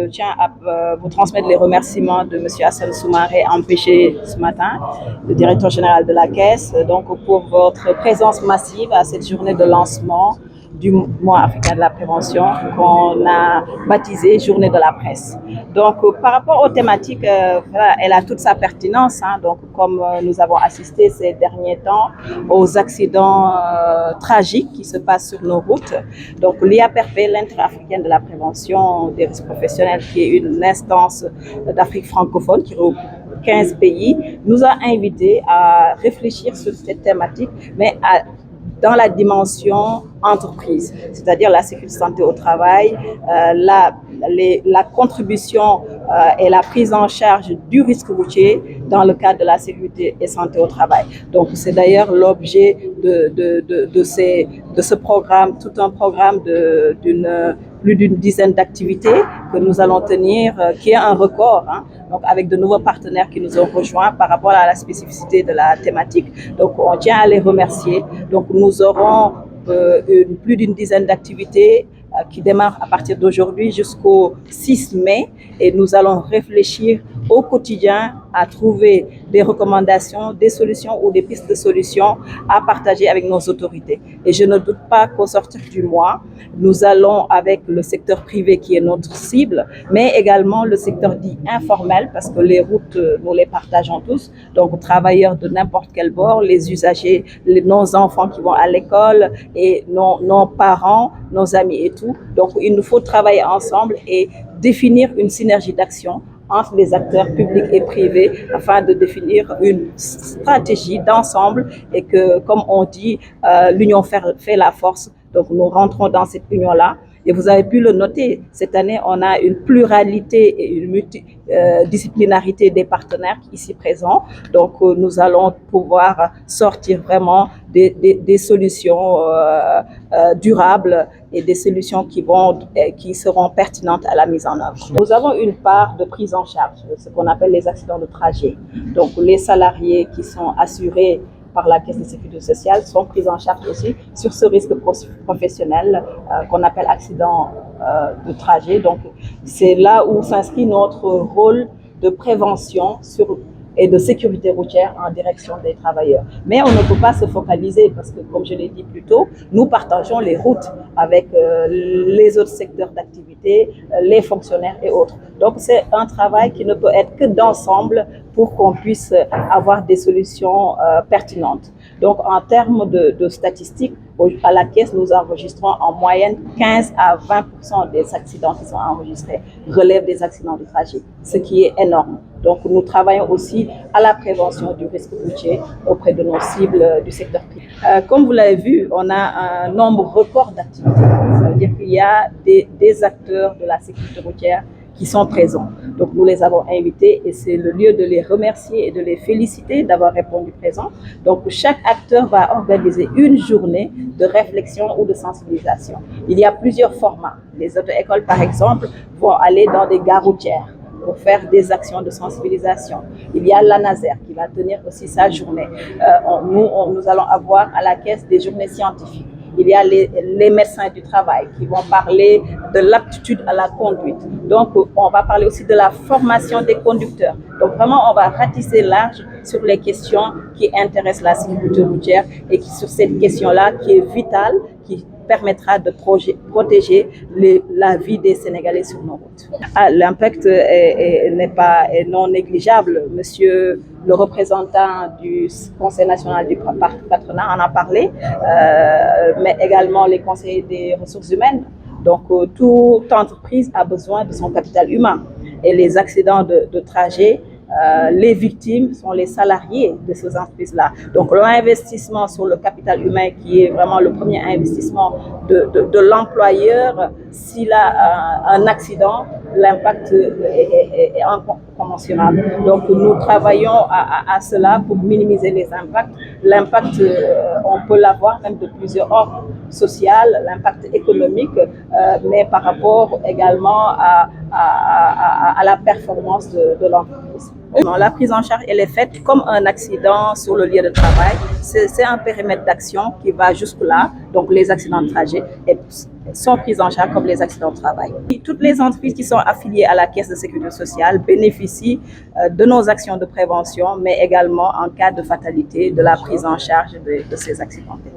je tiens à vous transmettre les remerciements de M. Hassan Soumaré, empêché ce matin, le directeur général de la Caisse, donc pour votre présence massive à cette journée de lancement du mois africain de la prévention qu'on a baptisé Journée de la presse. Donc, par rapport aux thématiques, voilà, elle a toute sa pertinence. Donc, comme nous avons assisté ces derniers temps aux accidents tragiques qui se passent sur nos routes. Donc, l'IAPRP, l'Inter-Africaine de la prévention des risques professionnels, qui est une instance d'Afrique francophone qui regroupe 15 pays, nous a invités à réfléchir sur cette thématique, mais dans la dimension entreprise, c'est-à-dire la sécurité santé au travail, la contribution et la prise en charge du risque routier dans le cadre de la sécurité et santé au travail. Donc c'est d'ailleurs l'objet de ce programme, tout un programme plus d'une dizaine d'activités que nous allons tenir, qui est un record, donc avec de nouveaux partenaires qui nous ont rejoints par rapport à la spécificité de la thématique. Donc on tient à les remercier. Donc nous aurons plus d'une dizaine d'activités qui démarrent à partir d'aujourd'hui jusqu'au 6 mai et nous allons réfléchir au quotidien à trouver des recommandations, des solutions ou des pistes de solutions à partager avec nos autorités. Et je ne doute pas qu'au sortir du mois, nous allons avec le secteur privé qui est notre cible, mais également le secteur dit informel parce que les routes, nous les partageons tous, donc travailleurs de n'importe quel bord, les usagers, nos enfants qui vont à l'école et nos parents, nos amis et tout. Donc il nous faut travailler ensemble et définir une synergie d'action entre les acteurs publics et privés afin de définir une stratégie d'ensemble et que, comme on dit, l'union fait la force. Donc nous rentrons dans cette union-là. Et vous avez pu le noter, cette année, on a une pluralité et une multidisciplinarité des partenaires ici présents. Donc, nous allons pouvoir sortir vraiment des solutions durables et des solutions qui seront pertinentes à la mise en œuvre. Nous avons une part de prise en charge, ce qu'on appelle les accidents de trajet. Donc, les salariés qui sont assurés par la Caisse de sécurité sociale sont prises en charge aussi sur ce risque professionnel qu'on appelle accident de trajet. Donc, c'est là où s'inscrit notre rôle de prévention et de sécurité routière en direction des travailleurs. Mais on ne peut pas se focaliser parce que, comme je l'ai dit plus tôt, nous partageons les routes avec les autres secteurs d'activité, les fonctionnaires et autres. Donc, c'est un travail qui ne peut être que d'ensemble pour qu'on puisse avoir des solutions pertinentes. Donc, en termes de statistiques, à la Caisse, nous enregistrons en moyenne 15 à 20% des accidents qui sont enregistrés relèvent des accidents de trajet, ce qui est énorme. Donc, nous travaillons aussi à la prévention du risque routier auprès de nos cibles du secteur privé. Comme vous l'avez vu, on a un nombre record d'activités. Ça veut dire qu'il y a des acteurs de la sécurité routière qui sont présents. Donc nous les avons invités et c'est le lieu de les remercier et de les féliciter d'avoir répondu présent. Donc chaque acteur va organiser une journée de réflexion ou de sensibilisation. Il y a plusieurs formats. Les auto-écoles, par exemple, vont aller dans des gares routières pour faire des actions de sensibilisation. Il y a l'ANASER qui va tenir aussi sa journée. Nous allons avoir à la Caisse des journées scientifiques. Il y a les médecins du travail qui vont parler de l'aptitude à la conduite. Donc, on va parler aussi de la formation des conducteurs. Donc, vraiment, on va ratisser large sur les questions qui intéressent la sécurité routière et sur cette question-là qui est vitale, qui permettra de protéger la vie des Sénégalais sur nos routes. L'impact est non négligeable. Monsieur le représentant du Conseil national du patronat en a parlé, mais également les conseillers des ressources humaines. Donc, toute entreprise a besoin de son capital humain. Et les accidents de trajet, les victimes sont les salariés de ces entreprises-là. Donc, l'investissement sur le capital humain, qui est vraiment le premier investissement de l'employeur, s'il a un accident, l'impact est incommensurable. Donc, nous travaillons à cela pour minimiser les impacts. L'impact, on peut l'avoir même de plusieurs ordres: social, l'impact économique, mais par rapport également à la performance de l'entreprise. La prise en charge, elle est faite comme un accident sur le lieu de travail. C'est un périmètre d'action qui va jusque-là, donc les accidents de trajet. Et sont prises en charge comme les accidents de travail. Toutes les entreprises qui sont affiliées à la Caisse de sécurité sociale bénéficient de nos actions de prévention, mais également en cas de fatalité, de la prise en charge de ces accidentés.